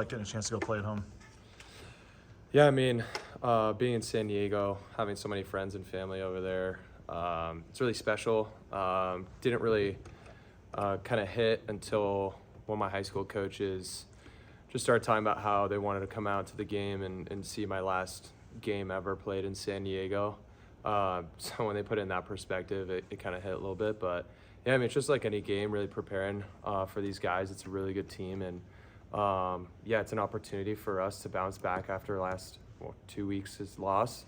Like getting a chance to go play at home? Yeah, I mean, being in San Diego, having so many friends and family over there, it's really special. Didn't really kind of hit until one of my high school coaches just started talking about how they wanted to come out to the game and see my last game ever played in San Diego. So when they put it in that perspective, it kind of hit a little bit. But yeah, I mean, it's just like any game, really preparing for these guys. It's a really good team. And yeah, it's an opportunity for us to bounce back after last 2 weeks' loss.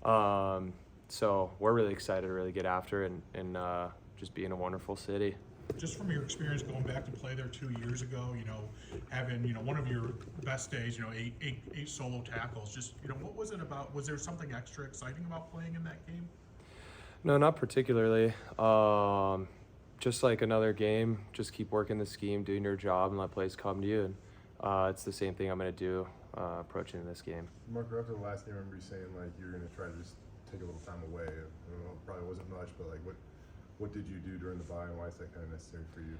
So we're really excited to really get after it and just be in a wonderful city. Just from your experience going back to play there 2 years ago, having, one of your best days, eight solo tackles, just, what was it about? Was there something extra exciting about playing in that game? No, not particularly. Just like another game, just keep working the scheme, doing your job, and let plays come to you. And it's the same thing I'm going to do approaching this game. Marco, after the last game, I remember you saying like you were going to try to just take a little time away. I don't know, it probably wasn't much, but like what did you do during the bye, and why is that kind of necessary for you?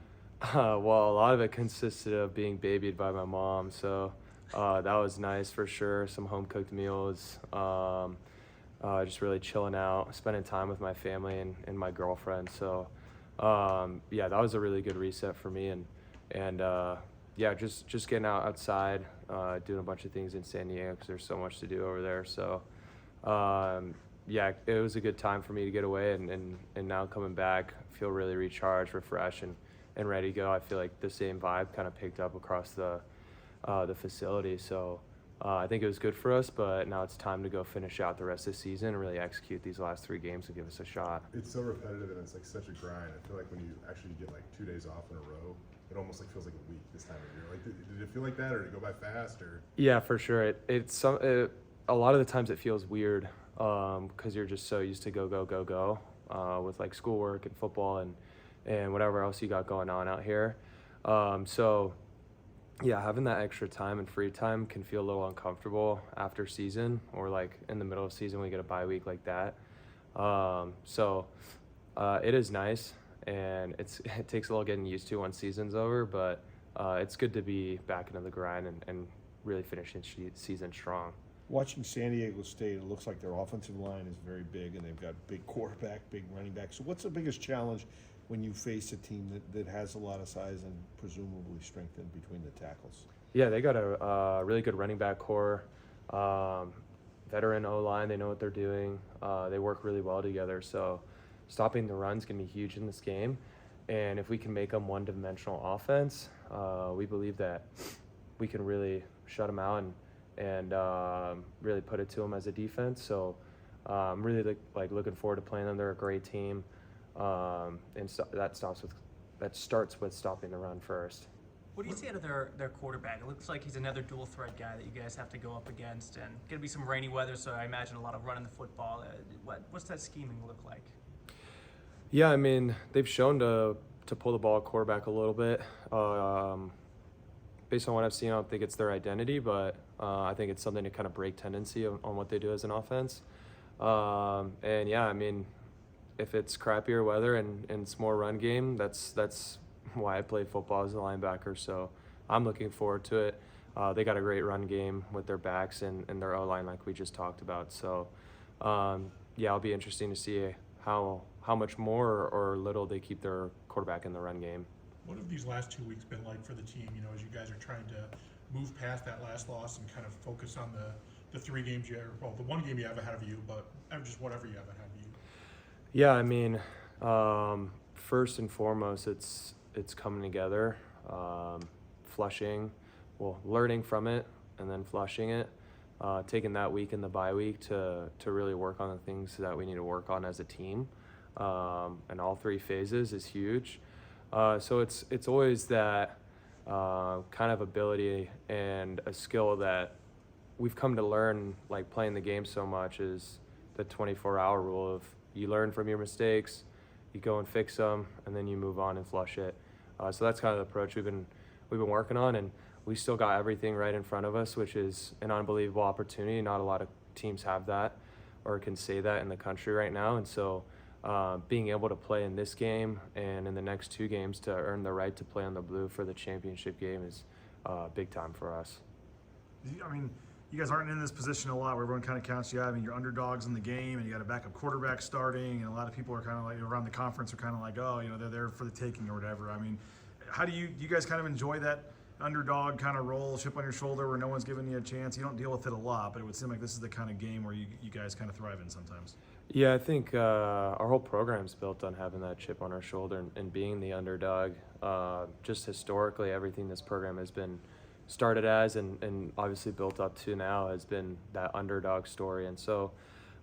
Well, a lot of it consisted of being babied by my mom, so that was nice for sure. Some home-cooked meals, just really chilling out, spending time with my family and my girlfriend. So yeah, that was a really good reset for me, and yeah, just getting outside, doing a bunch of things in San Diego because there's so much to do over there. So yeah, it was a good time for me to get away, and now coming back, I feel really recharged, refreshed, and ready to go. I feel like the same vibe kind of picked up across the facility. So I think it was good for us, but now it's time to go finish out the rest of the season and really execute these last 3 games and give us a shot. It's so repetitive and it's like such a grind. I feel like when you actually get like 2 days off in a row, it almost like feels like a week this time of year. Like, did it feel like that, or did it go by fast? Or yeah, for sure. A lot of the times it feels weird because you're just so used to go with like schoolwork and football and whatever else you got going on out here. So yeah, having that extra time and free time can feel a little uncomfortable after season, or like in the middle of season when we get a bye week like that. So it is nice, and it takes a little getting used to once season's over, but it's good to be back into the grind and really finishing season strong. Watching San Diego State, it looks like their offensive line is very big, and they've got big quarterback, big running back. So what's the biggest challenge when you face a team that has a lot of size and presumably strengthened between the tackles? Yeah, they got a really good running back core, veteran O-line. They know what they're doing. They work really well together. So stopping the run's going to be huge in this game. And if we can make them one-dimensional offense, we believe that we can really shut them out and really put it to them as a defense. So I'm really looking forward to playing them. They're a great team. And so that starts with stopping the run first. What do you see out of their quarterback? It looks like he's another dual threat guy that you guys have to go up against, and gonna be some rainy weather, so I imagine a lot of running the football. What's that scheming look like? Yeah, I mean, they've shown to pull the ball at quarterback a little bit. Based on what I've seen, I don't think it's their identity, but I think it's something to kind of break tendency on what they do as an offense. And yeah, I mean, if it's crappier weather and it's more run game, that's why I play football as a linebacker. So I'm looking forward to it. They got a great run game with their backs and their O-line like we just talked about. So yeah, it'll be interesting to see how much more or little they keep their quarterback in the run game. What have these last 2 weeks been like for the team, as you guys are trying to move past that last loss and kind of focus on the 3 games the 1 game you have ahead of you, but just whatever you have ahead of you? Yeah, I mean, first and foremost, it's coming together, learning from it, and then flushing it, taking that week in the bye week to really work on the things that we need to work on as a team, and all 3 phases is huge. So it's always that kind of ability and a skill that we've come to learn, like playing the game so much, is the 24-hour rule of you learn from your mistakes, you go and fix them, and then you move on and flush it. So that's kind of the approach we've been working on, and we still got everything right in front of us, which is an unbelievable opportunity. Not a lot of teams have that or can say that in the country right now, and so being able to play in this game and in the next 2 games to earn the right to play on the blue for the championship game is big time for us. I mean, you guys aren't in this position a lot where everyone kind of counts you out. I mean, you're underdogs in the game, and you got a backup quarterback starting, and a lot of people are kind of like around the conference are kind of like, oh, they're there for the taking or whatever. I mean, how do you guys kind of enjoy that underdog kind of role, chip on your shoulder, where no one's giving you a chance? You don't deal with it a lot, but it would seem like this is the kind of game where you guys kind of thrive in sometimes. Yeah, I think our whole program's built on having that chip on our shoulder and being the underdog. Just historically, everything this program has been started as and obviously built up to now has been that underdog story. And so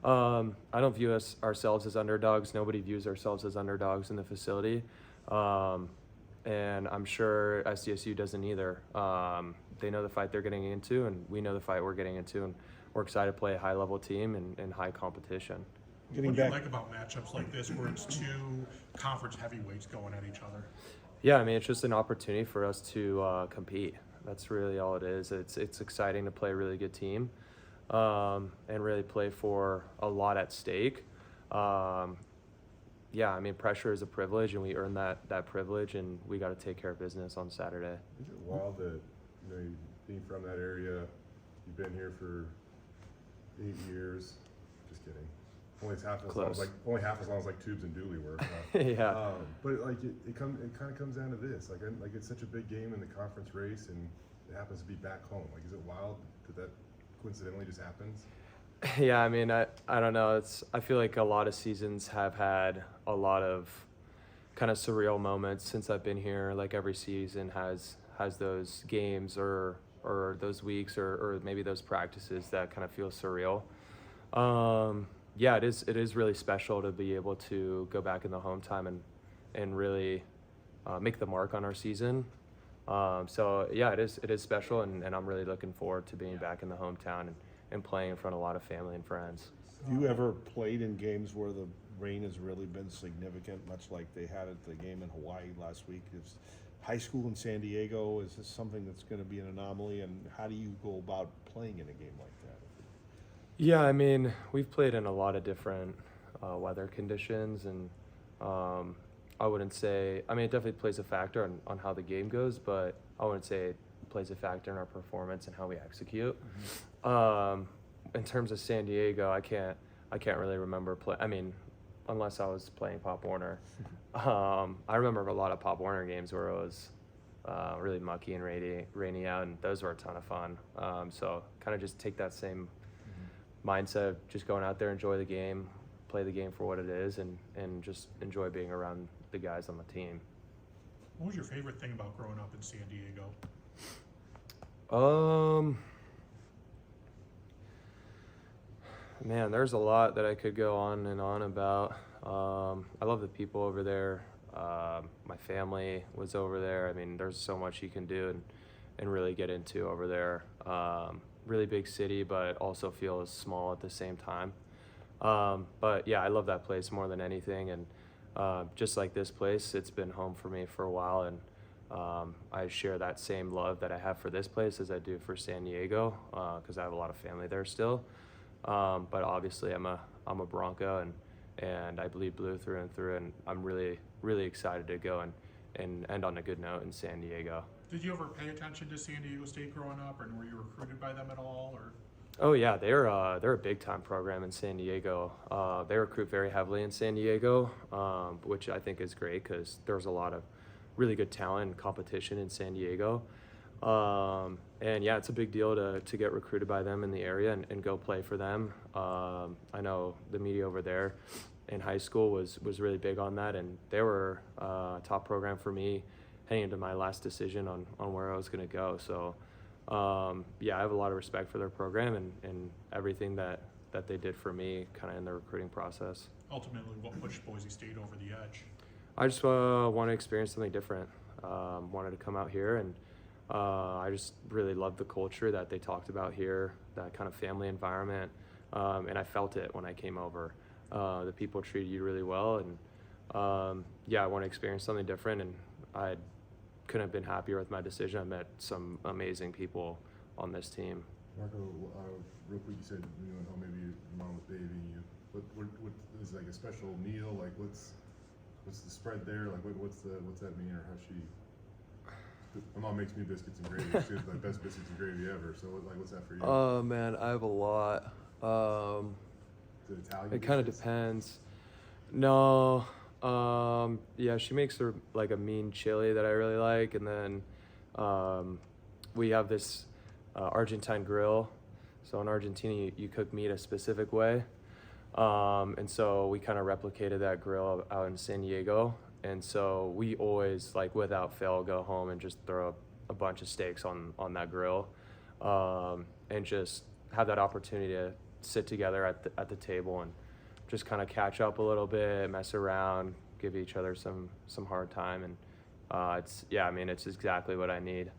I don't view ourselves as underdogs. Nobody views ourselves as underdogs in the facility. And I'm sure SDSU doesn't either. They know the fight they're getting into, and we know the fight we're getting into, and we're excited to play a high-level team in high competition. What do you like about matchups like this where it's two conference heavyweights going at each other? Yeah, I mean, it's just an opportunity for us to compete. That's really all it is. It's exciting to play a really good team and really play for a lot at stake. Yeah, I mean, pressure is a privilege, and we earn that privilege, and we got to take care of business on Saturday. Is it wild that, being from that area, you've been here for 8 years? Just kidding. Only half as long as like Tubes and Dooley were. Yeah. But like it kind of comes down to this. Like it's such a big game in the conference race, and it happens to be back home. Like, is it wild that coincidentally just happens? Yeah, I mean, I don't know. I feel like a lot of seasons have had a lot of kind of surreal moments since I've been here. Like every season has those games or those weeks or maybe those practices that kind of feel surreal. Yeah, it is really special to be able to go back in the home time and really make the mark on our season. So yeah, it is special, and I'm really looking forward to being back in the hometown and playing in front of a lot of family and friends. Have you ever played in games where the rain has really been significant, much like they had at the game in Hawaii last week? Is high school in San Diego, is this something that's going to be an anomaly, and how do you go about playing in a game like that? Yeah, I mean, we've played in a lot of different weather conditions, and I wouldn't say, I mean, it definitely plays a factor on how the game goes, but I wouldn't say it plays a factor in our performance and how we execute. In terms of San Diego, I can't really remember I mean, unless I was playing Pop Warner. I remember a lot of Pop Warner games where it was really mucky and rainy out, and those were a ton of fun. So kind of just take that same mindset of just going out there, enjoy the game, play the game for what it is, and just enjoy being around the guys on the team. What was your favorite thing about growing up in San Diego? Man, there's a lot that I could go on and on about. I love the people over there. My family was over there. I mean, there's so much you can do and really get into over there. Really big city, but also feels small at the same time. But yeah, I love that place more than anything. And just like this place, it's been home for me for a while. And I share that same love that I have for this place as I do for San Diego, because I have a lot of family there still. But obviously I'm a Bronco and I bleed blue through and through, and I'm really, really excited to go and end on a good note in San Diego. Did you ever pay attention to San Diego State growing up, or were you recruited by them at all? Or Oh yeah, they're a big time program in San Diego. They recruit very heavily in San Diego, which I think is great because there's a lot of really good talent and competition in San Diego. And yeah, it's a big deal to get recruited by them in the area and go play for them. I know the media over there in high school was really big on that, and they were a top program for me heading into my last decision on where I was going to go. So yeah, I have a lot of respect for their program and everything that they did for me kind of in the recruiting process. ultimately, what pushed Boise State over the edge? I just want to experience something different. Wanted to come out here, and I just really loved the culture that they talked about here, that kind of family environment, and I felt it when I came over. The people treated you really well, and yeah, I want to experience something different, and I couldn't have been happier with my decision. I met some amazing people on this team. Marco, real quick, you said how maybe your mom was babying you. What is like a special meal? Like what's the spread there? Like what's that mean, or how's she My mom makes me biscuits and gravy. She has the best biscuits and gravy ever. So, like, what's that for you? Oh man, I have a lot. Is it Italian? It kind of biscuits? depends. No, yeah, she makes like a mean chili that I really like, and then we have this Argentine grill. So in Argentina, you cook meat a specific way, and so we kind of replicated that grill out in San Diego. And so we always, like, without fail, go home and just throw a bunch of steaks on that grill, and just have that opportunity to sit together at the table and just kind of catch up a little bit, mess around, give each other some hard time, and it's exactly what I need.